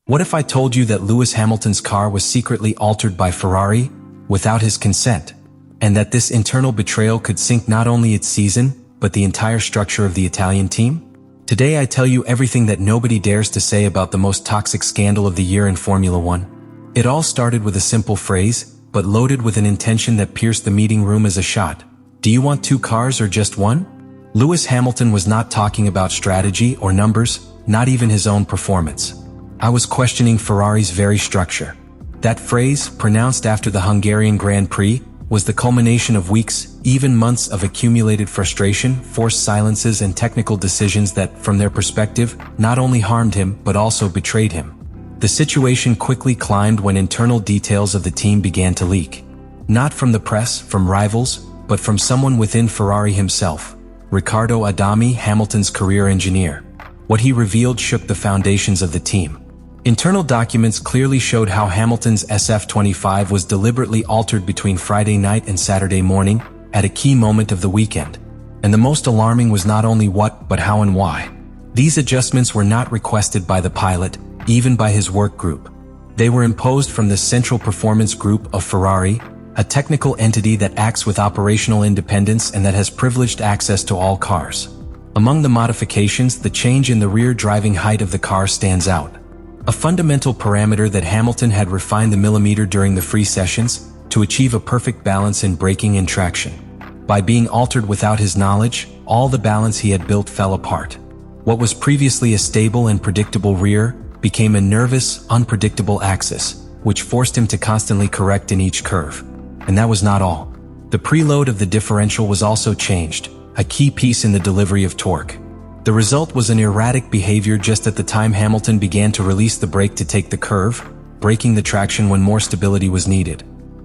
What if I told you that Lewis Hamilton's car was secretly altered by Ferrari without his consent, and that this internal betrayal could sink not only its season, but the entire structure of the Italian team? Today I tell you everything that nobody dares to say about the most toxic scandal of the year in Formula One. It all started with a simple phrase, but loaded with an intention that pierced the meeting room as a shot. Do you want 2 cars or just one? Lewis Hamilton was not talking about strategy or numbers, not even his own performance. I was questioning Ferrari's very structure. That phrase, pronounced after the Hungarian Grand Prix, was the culmination of weeks, even months of accumulated frustration, forced silences and technical decisions that, from their perspective, not only harmed him but also betrayed him. The situation quickly climbed when internal details of the team began to leak. Not from the press, from rivals, but from someone within Ferrari himself, Riccardo Adami, Hamilton's career engineer. What he revealed shook the foundations of the team. Internal documents clearly showed how Hamilton's SF25 was deliberately altered between Friday night and Saturday morning, at a key moment of the weekend. And the most alarming was not only what, but how and why. These adjustments were not requested by the pilot, even by his work group. They were imposed from the Central Performance Group of Ferrari, a technical entity that acts with operational independence and that has privileged access to all cars. Among the modifications, the change in the rear driving height of the car stands out. A fundamental parameter that Hamilton had refined the millimeter during the free sessions to achieve a perfect balance in braking and traction. By being altered without his knowledge, all the balance he had built fell apart. What was previously a stable and predictable rear became a nervous, unpredictable axis, which forced him to constantly correct in each curve. And that was not all. The preload of the differential was also changed, a key piece in the delivery of torque. The result was an erratic behavior just at the time Hamilton began to release the brake to take the curve, breaking the traction when more stability was needed.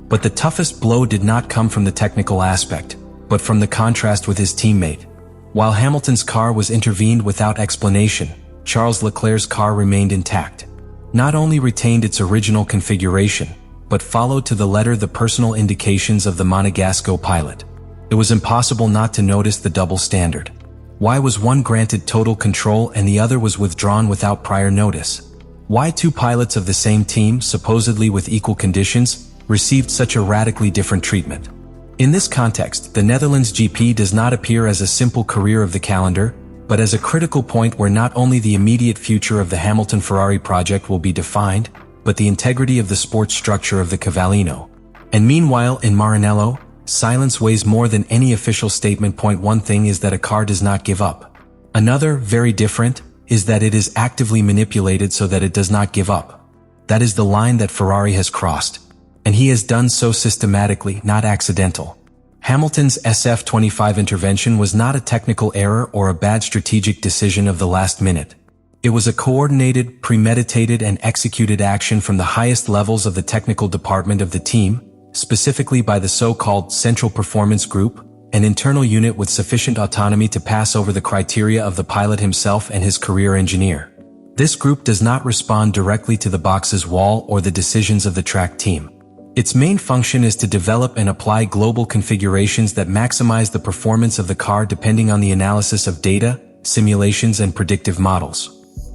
But the toughest blow did not come from the technical aspect, but from the contrast with his teammate. While Hamilton's car was intervened without explanation, Charles Leclerc's car remained intact. Not only retained its original configuration, but followed to the letter the personal indications of the Monegasco pilot. It was impossible not to notice the double standard. Why was one granted total control and the other was withdrawn without prior notice? Why 2 pilots of the same team, supposedly with equal conditions, received such a radically different treatment? In this context, the Netherlands GP does not appear as a simple career of the calendar, but as a critical point where not only the immediate future of the Hamilton-Ferrari project will be defined, but the integrity of the sports structure of the Cavallino. And meanwhile, in Maranello, silence weighs more than any official statement. One thing is that a car does not give up. Another, very different, is that it is actively manipulated so that it does not give up. That is the line that Ferrari has crossed. And he has done so systematically, not accidental. Hamilton's SF25 intervention was not a technical error or a bad strategic decision of the last minute. It was a coordinated, premeditated and executed action from the highest levels of the technical department of the team, specifically by the so-called Central Performance Group, an internal unit with sufficient autonomy to pass over the criteria of the pilot himself and his career engineer. This group does not respond directly to the box's wall or the decisions of the track team. Its main function is to develop and apply global configurations that maximize the performance of the car depending on the analysis of data, simulations and predictive models.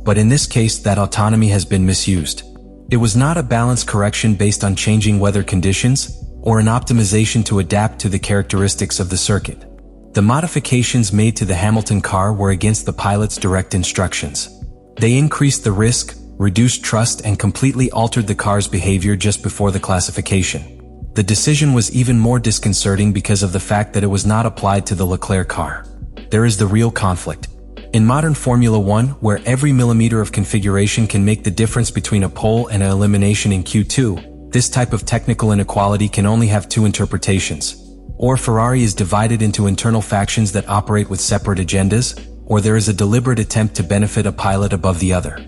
But in this case, that autonomy has been misused. It was not a balance correction based on changing weather conditions, or an optimization to adapt to the characteristics of the circuit. The modifications made to the Hamilton car were against the pilot's direct instructions. They increased the risk, reduced trust and completely altered the car's behavior just before the classification. The decision was even more disconcerting because of the fact that it was not applied to the Leclerc car. There is the real conflict. In modern Formula One, where every millimeter of configuration can make the difference between a pole and an elimination in Q2, this type of technical inequality can only have 2 interpretations. Or Ferrari is divided into internal factions that operate with separate agendas, or there is a deliberate attempt to benefit a pilot above the other.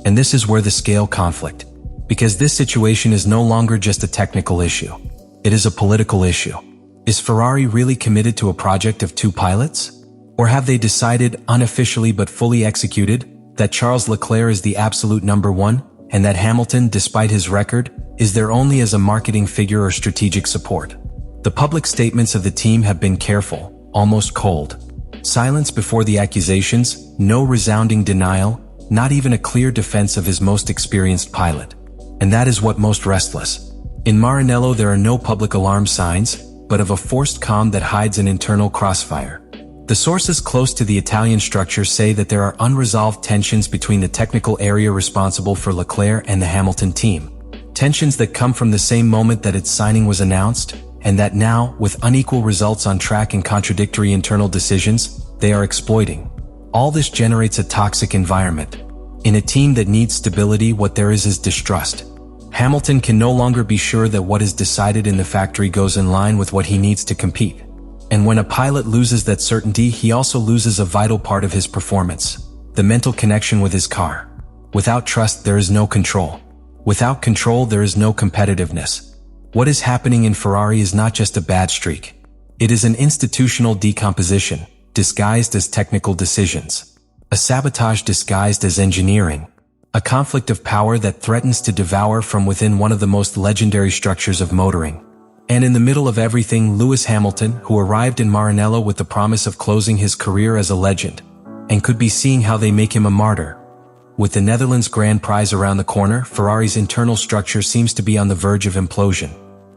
And this is where the scale conflict. Because this situation is no longer just a technical issue. It is a political issue. Is Ferrari really committed to a project of 2 pilots? Or have they decided, unofficially but fully executed, that Charles Leclerc is the absolute number 1, and that Hamilton, despite his record, is there only as a marketing figure or strategic support? The public statements of the team have been careful, almost cold. Silence before the accusations, no resounding denial, not even a clear defense of his most experienced pilot. And that is what most restless. In Maranello there are no public alarm signs, but of a forced calm that hides an internal crossfire. The sources close to the Italian structure say that there are unresolved tensions between the technical area responsible for Leclerc and the Hamilton team. Tensions that come from the same moment that its signing was announced, and that now, with unequal results on track and contradictory internal decisions, they are exploiting. All this generates a toxic environment. In a team that needs stability, what there is distrust. Hamilton can no longer be sure that what is decided in the factory goes in line with what he needs to compete. And when a pilot loses that certainty, he also loses a vital part of his performance, the mental connection with his car. Without trust, there is no control. Without control, there is no competitiveness. What is happening in Ferrari is not just a bad streak. It is an institutional decomposition, disguised as technical decisions. A sabotage disguised as engineering. A conflict of power that threatens to devour from within one of the most legendary structures of motoring. And in the middle of everything, Lewis Hamilton, who arrived in Maranello with the promise of closing his career as a legend, and could be seeing how they make him a martyr. With the Netherlands Grand Prize around the corner, Ferrari's internal structure seems to be on the verge of implosion.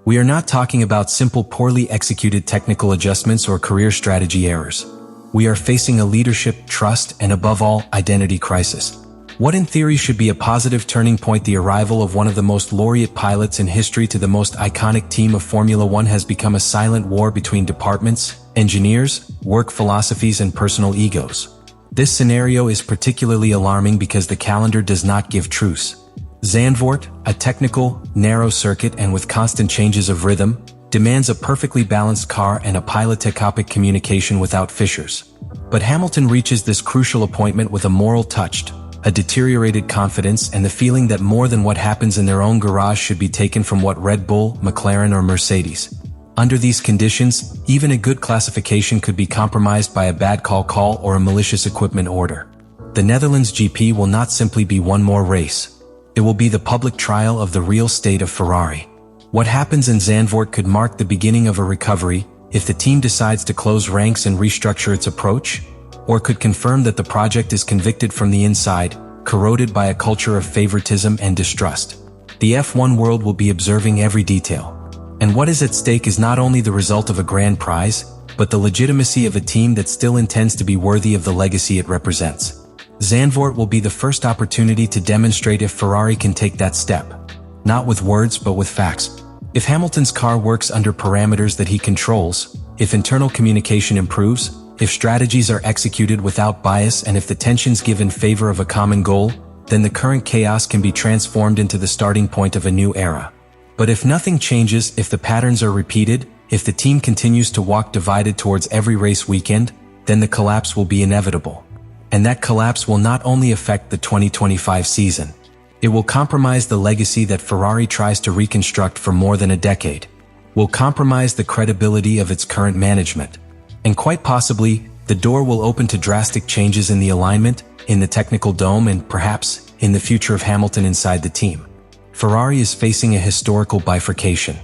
We are not talking about simple, poorly executed technical adjustments or career strategy errors. We are facing a leadership, trust, and above all, identity crisis. What in theory should be a positive turning point, the arrival of one of the most laureate pilots in history to the most iconic team of Formula One, has become a silent war between departments, engineers, work philosophies, and personal egos. This scenario is particularly alarming because the calendar does not give truce. Zandvoort, a technical, narrow circuit and with constant changes of rhythm, demands a perfectly balanced car and a pilot-to-cockpit communication without fissures. But Hamilton reaches this crucial appointment with a moral touch, a deteriorated confidence, and the feeling that more than what happens in their own garage should be taken from what Red Bull, McLaren, or Mercedes. Under these conditions, even a good classification could be compromised by a bad call or a malicious equipment order. The Netherlands GP will not simply be one more race. It will be the public trial of the real state of Ferrari. What happens in Zandvoort could mark the beginning of a recovery, if the team decides to close ranks and restructure its approach, or could confirm that the project is convicted from the inside, corroded by a culture of favoritism and distrust. The F1 world will be observing every detail. And what is at stake is not only the result of a grand prize, but the legitimacy of a team that still intends to be worthy of the legacy it represents. Zandvoort will be the first opportunity to demonstrate if Ferrari can take that step. Not with words, but with facts. If Hamilton's car works under parameters that he controls, if internal communication improves, if strategies are executed without bias, and if the tensions give in favor of a common goal, then the current chaos can be transformed into the starting point of a new era. But if nothing changes, if the patterns are repeated, if the team continues to walk divided towards every race weekend, then the collapse will be inevitable. And that collapse will not only affect the 2025 season. It will compromise the legacy that Ferrari tries to reconstruct for more than a decade. Will compromise the credibility of its current management. And quite possibly, the door will open to drastic changes in the alignment, in the technical dome, and perhaps in the future of Hamilton inside the team. Ferrari is facing a historical bifurcation.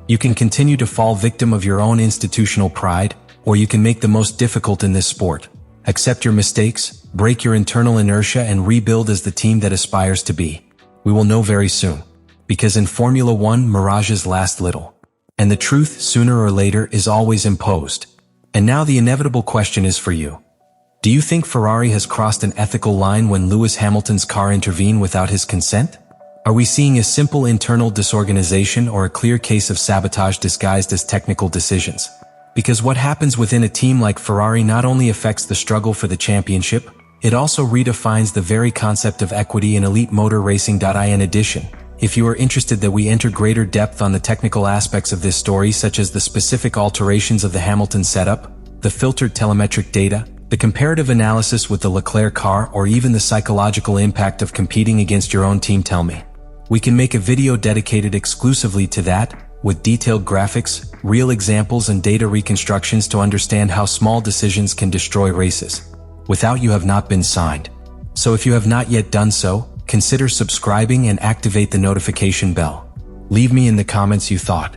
You can continue to fall victim of your own institutional pride, or you can make the most difficult in this sport. Accept your mistakes, break your internal inertia, and rebuild as the team that aspires to be. We will know very soon. Because in Formula One, mirages last little. And the truth, sooner or later, is always imposed. And now the inevitable question is for you. Do you think Ferrari has crossed an ethical line when Lewis Hamilton's car intervened without his consent? Are we seeing a simple internal disorganization or a clear case of sabotage disguised as technical decisions? Because what happens within a team like Ferrari not only affects the struggle for the championship, it also redefines the very concept of equity in elite motor racing. In addition, if you are interested that we enter greater depth on the technical aspects of this story, such as the specific alterations of the Hamilton setup, the filtered telemetric data, the comparative analysis with the Leclerc car, or even the psychological impact of competing against your own team, tell me. We can make a video dedicated exclusively to that, with detailed graphics, real examples, and data reconstructions to understand how small decisions can destroy races. Without you have not been signed. So if you have not yet done so, consider subscribing and activate the notification bell. Leave me in the comments you thought.